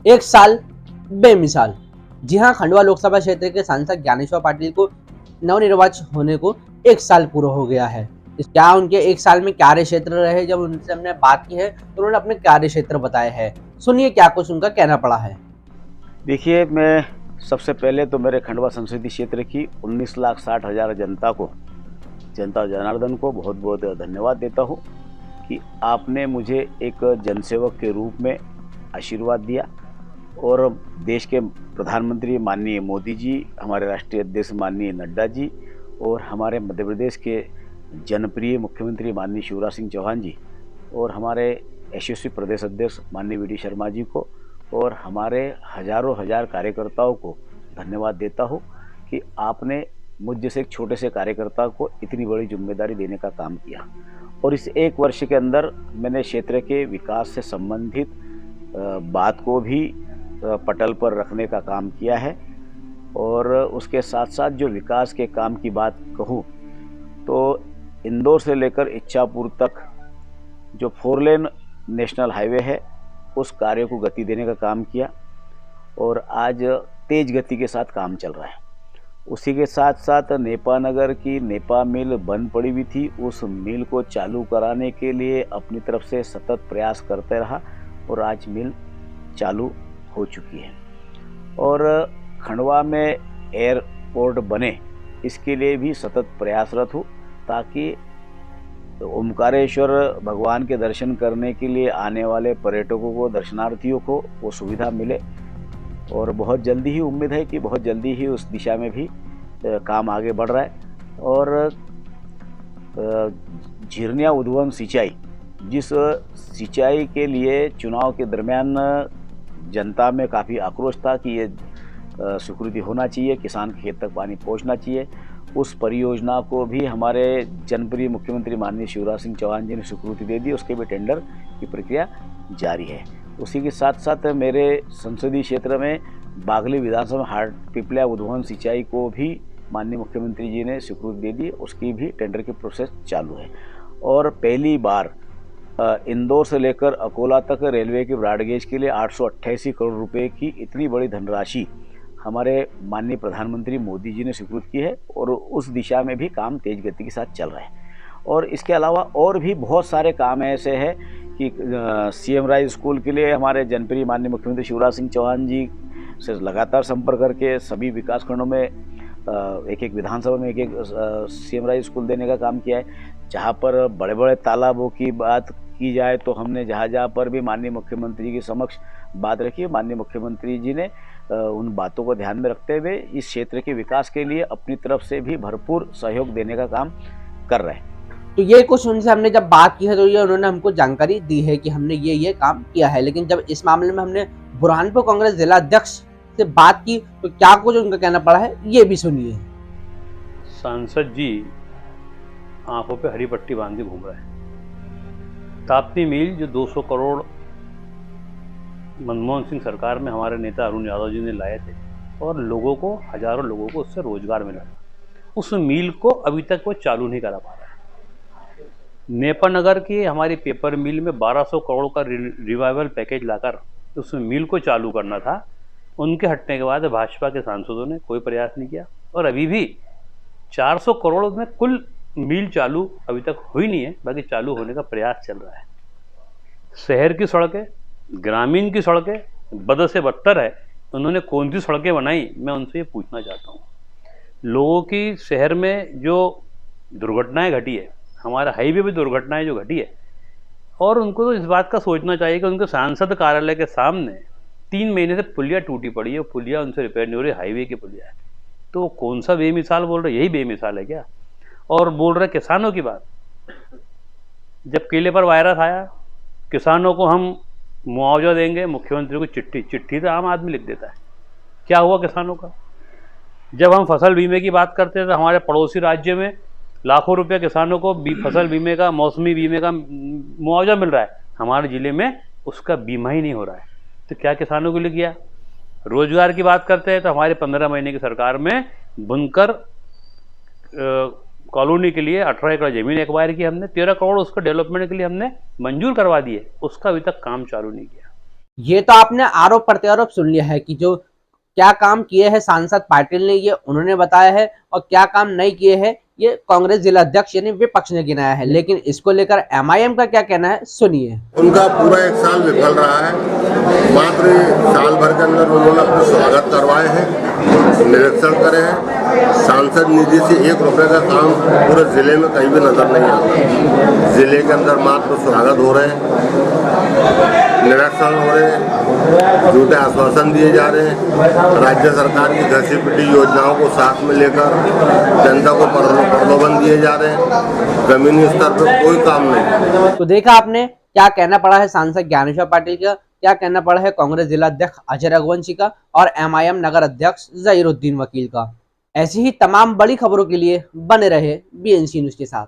एक साल बेमिसाल। जी हाँ, खंडवा लोकसभा क्षेत्र के सांसद ज्ञानेश्वर पाटिल को नवनिर्वाचित होने को एक साल पूरा हो गया है। क्या उनके एक साल में कार्य क्षेत्र रहे, जब उनसे हमने बात की है तो उन्होंने अपने कार्य क्षेत्र बताए हैं। सुनिए क्या कुछ उनका कहना पड़ा है। देखिए, मैं सबसे पहले तो मेरे खंडवा संसदीय क्षेत्र की 19,60,000 जनता जनार्दन को बहुत बहुत धन्यवाद देता हूँ कि आपने मुझे एक जनसेवक के रूप में आशीर्वाद दिया और देश के प्रधानमंत्री माननीय मोदी जी, हमारे राष्ट्रीय अध्यक्ष माननीय नड्डा जी और हमारे मध्य प्रदेश के जनप्रिय मुख्यमंत्री माननीय शिवराज सिंह चौहान जी और हमारे यशस्वी प्रदेश अध्यक्ष माननीय वी डी शर्मा जी को और हमारे हजारों हजार कार्यकर्ताओं को धन्यवाद देता हूँ कि आपने मुझ जैसे एक छोटे से कार्यकर्ता को इतनी बड़ी जिम्मेदारी देने का काम किया। और इस एक वर्ष के अंदर मैंने क्षेत्र के विकास से संबंधित बात को भी पटल पर रखने का काम किया है। और उसके साथ साथ जो विकास के काम की बात कहूँ तो इंदौर से लेकर इच्छापुर तक जो 4 लेन नेशनल हाईवे है उस कार्य को गति देने का काम किया और आज तेज गति के साथ काम चल रहा है। उसी के साथ साथ नेपा नगर की नेपा मिल बंद पड़ी हुई थी, उस मिल को चालू कराने के लिए अपनी तरफ से सतत प्रयास करते रहा और आज मिल चालू हो चुकी है। और खंडवा में एयरपोर्ट बने इसके लिए भी सतत प्रयासरत हूँ ताकि ओमकारेश्वर भगवान के दर्शन करने के लिए आने वाले पर्यटकों को, दर्शनार्थियों को वो सुविधा मिले। और बहुत जल्दी ही उम्मीद है कि बहुत जल्दी ही उस दिशा में भी काम आगे बढ़ रहा है। और झिरनिया उद्वहन सिंचाई, जिस सिंचाई के लिए चुनाव के दरमियान जनता में काफ़ी आक्रोश था कि ये स्वीकृति होना चाहिए, किसान के खेत तक पानी पहुंचना चाहिए, उस परियोजना को भी हमारे जनप्रिय मुख्यमंत्री माननीय शिवराज सिंह चौहान जी ने स्वीकृति दे दी। उसके भी टेंडर की प्रक्रिया जारी है। उसी के साथ साथ मेरे संसदीय क्षेत्र में बागली विधानसभा में हाट पिपलिया उद्वहन सिंचाई को भी माननीय मुख्यमंत्री जी ने स्वीकृति दे दी, उसकी भी टेंडर की प्रोसेस चालू है। और पहली बार इंदौर से लेकर अकोला तक रेलवे के ब्रॉडगेज के लिए 888 करोड़ रुपए की इतनी बड़ी धनराशि हमारे माननीय प्रधानमंत्री मोदी जी ने स्वीकृत की है और उस दिशा में भी काम तेज गति के साथ चल रहा है। और इसके अलावा और भी बहुत सारे काम ऐसे हैं कि सीएम राइज स्कूल के लिए हमारे जनप्रिय माननीय मुख्यमंत्री शिवराज सिंह चौहान जी से लगातार संपर्क करके सभी विकास खंडों में एक एक विधानसभा में एक एक सीएम राइज स्कूल देने का काम किया है। जहाँ पर बड़े बड़े तालाबों की बात की जाए तो हमने जहाँ पर भी माननीय मुख्यमंत्री जी के समक्ष बात रखी है, माननीय मुख्यमंत्री जी ने उन बातों को ध्यान में रखते हुए इस क्षेत्र के विकास के लिए अपनी तरफ से भी भरपूर सहयोग देने का काम कर रहे हैं। तो ये कुछ उनसे हमने जब बात की है तो ये उन्होंने हमको जानकारी दी है कि हमने ये काम किया है। लेकिन जब इस मामले में हमने बुरहानपुर कांग्रेस जिला अध्यक्ष से बात की तो क्या कुछ उनका कहना पड़ा है, ये भी सुनिए। सांसद जी आंखों पे हरी पट्टी बांध के घूम रहे हैं। ताप्ती मिल जो 200 करोड़ मनमोहन सिंह सरकार में हमारे नेता अरुण यादव जी ने लाए थे और लोगों को, हजारों लोगों को उससे रोजगार मिला, उस मिल को अभी तक वो चालू नहीं करा पा रहा है। नेपा नगर की हमारी पेपर मिल में 1200 करोड़ का रिवाइवल पैकेज लाकर उस मिल को चालू करना था। उनके हटने के बाद भाजपा के सांसदों ने कोई प्रयास नहीं किया और अभी भी 400 करोड़ में कुल मिल चालू अभी तक हुई नहीं है, बाकी चालू होने का प्रयास चल रहा है। शहर की सड़कें, ग्रामीण की सड़कें बद से बदतर है। उन्होंने कौन सी सड़कें बनाई, मैं उनसे ये पूछना चाहता हूँ। लोगों की शहर में जो दुर्घटनाएं घटी है, हमारे हाईवे पे दुर्घटनाएं जो घटी है, और उनको तो इस बात का सोचना चाहिए कि उनके सांसद कार्यालय के सामने 3 महीने से पुलिया टूटी पड़ी है, पुलिया उनसे रिपेयर नहीं हो रही, हाईवे की पुलिया है। तो कौन सा बेमिसाल बोल रहे, यही बेमिसाल है क्या? और बोल रहे किसानों की बात। जब केले पर वायरस आया, किसानों को हम मुआवजा देंगे, मुख्यमंत्री को चिट्ठी तो आम आदमी लिख देता है। क्या हुआ किसानों का? जब हम फसल बीमे की बात करते हैं तो हमारे पड़ोसी राज्य में लाखों रुपए किसानों को फसल बीमे का, मौसमी बीमे का मुआवजा मिल रहा है, हमारे ज़िले में उसका बीमा ही नहीं हो रहा है। तो क्या किसानों के लिए किया? रोजगार की बात करते हैं तो हमारे 15 महीने की सरकार में बुनकर कॉलोनी के लिए 18 एकड़ जमीन एक्वायर की हमने, 13 करोड़ उसको डेवलपमेंट के लिए हमने मंजूर करवा दिए, उसका अभी तक काम चालू नहीं किया। ये तो आपने आरोप प्रत्यारोप सुन लिया है कि जो क्या काम किए हैं सांसद पाटिल ने ये उन्होंने बताया है और क्या काम नहीं किए हैं ये कांग्रेस जिला अध्यक्ष यानी विपक्ष ने गिनाया है। लेकिन इसको लेकर एमआईएम का क्या कहना है सुनिए। उनका पूरा 1 साल विफल रहा है। मात्र साल भर के अंदर उन्होंने अपने स्वागत करवाए हैं, निरीक्षण करे हैं। सांसद निधि से 1 रुपए का काम पूरे जिले में कहीं भी नजर नहीं आता। जिले के अंदर मात्र स्वागत हो रहे हैं, निरीक्षण हो रहे हैं, झूठे आश्वासन दिए जा रहे हैं। राज्य सरकार की घसी पिटी योजनाओं को साथ में लेकर जनता को प्रलोभन दिए जा रहे हैं। जमीनी स्तर पर कोई काम नहीं। तो देखा आपने क्या कहना पड़ा है सांसद ज्ञानेश्वर पाटिल का, क्या कहना पड़ा है कांग्रेस जिला अध्यक्ष अजय रघुवंशी का और एमआईएम नगर अध्यक्ष जहीरुद्दीन वकील का। ऐसी ही तमाम बड़ी खबरों के लिए बने रहे बीएनसी न्यूज के साथ।